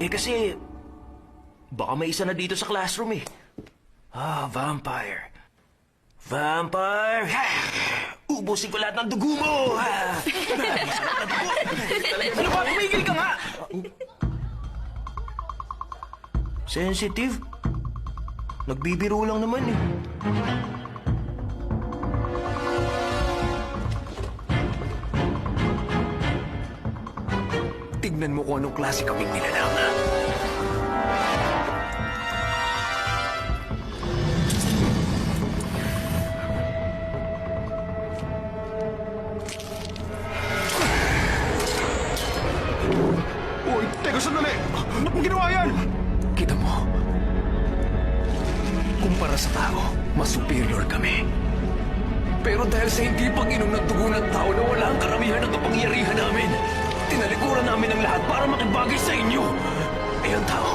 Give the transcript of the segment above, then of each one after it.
Kasi... baka may isa na dito sa classroom eh. Vampire. Vampire! Ubusin ko lahat ng dugo mo! Ano ba? Tumigil ka nga! Sensitive? Nagbibiro lang naman eh. Tignan mo kung anong klase kaming nilalanga. Uy, teka sandali! Ano pong ginawa yan? Kita mo, kumpara sa tao, mas superior kami. Pero dahil sa hindi pag-inom ng dugo ng tao na wala ang karamihan ng kapangyarihan namin, tinalikuran namin ang lahat para makibagay sa inyo. Eh ang tao,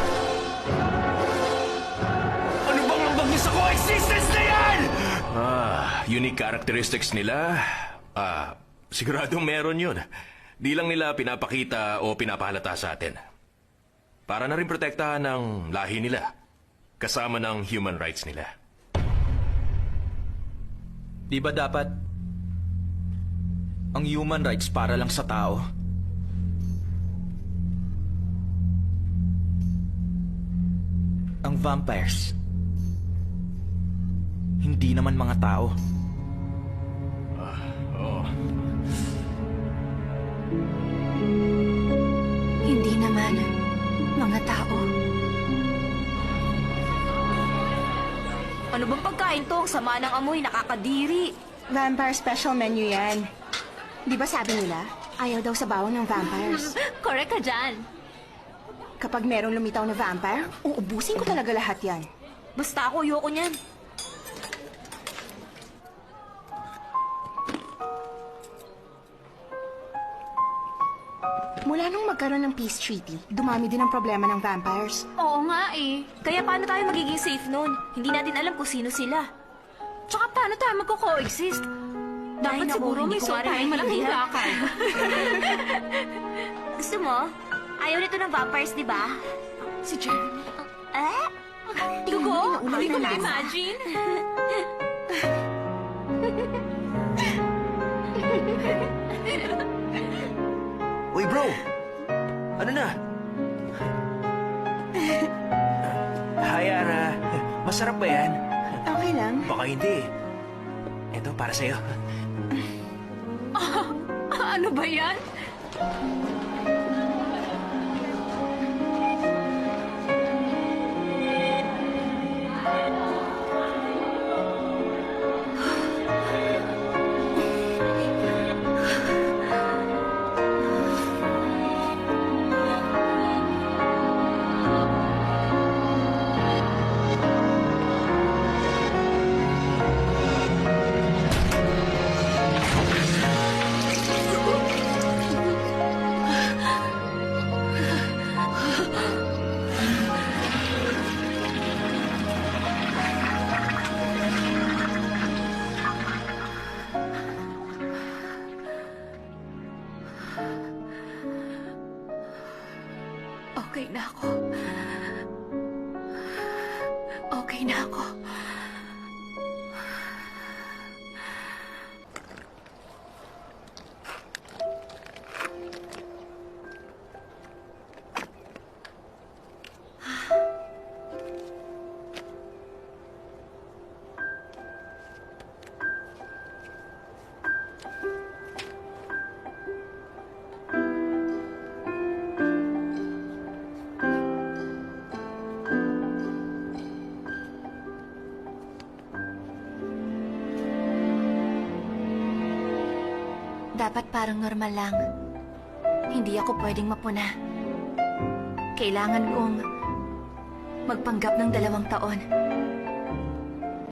ano bang ambag niyo sa coexistence na yan? Unique characteristics nila? Siguradong meron yun. Di lang nila pinapakita o pinapahalata sa atin. Para na rin protektahan ng lahi nila, kasama ng human rights nila. Di ba dapat ang human rights para lang sa tao? Ang vampires, hindi naman mga tao. Hindi naman mga tao. Ano bang pagkain to? Ang sama ng amoy, nakakadiri. Vampire special menu yan. Di ba sabi nila, ayaw daw sa bawang ng vampires. Correct ka dyan. Kapag merong lumitaw na vampire, uubusin ko talaga lahat yan. Basta ako, ayoko niyan. Mula nung magkaroon ng peace treaty, dumami din ang problema ng vampires. Oo nga eh. Kaya paano tayo magiging safe nun? Hindi natin alam kung sino sila. Tsaka paano tayo magko-coexist? Dapat siguro may suot tayong malaking lakad. Gusto mo? Ayaw nito ng vampires, di ba? Si Jeremy. Eh? Dugo? Hindi ko na-imagine. Uy bro! Ano na? Hi Ana. Masarap ba yan? Okay lang. Baka hindi. Ito, para sa'yo. Ano ba yan? Okay na ako. Okay na ako. Dapat parang normal lang. Hindi ako pwedeng mapuna. Kailangan kong magpanggap ng 2 taon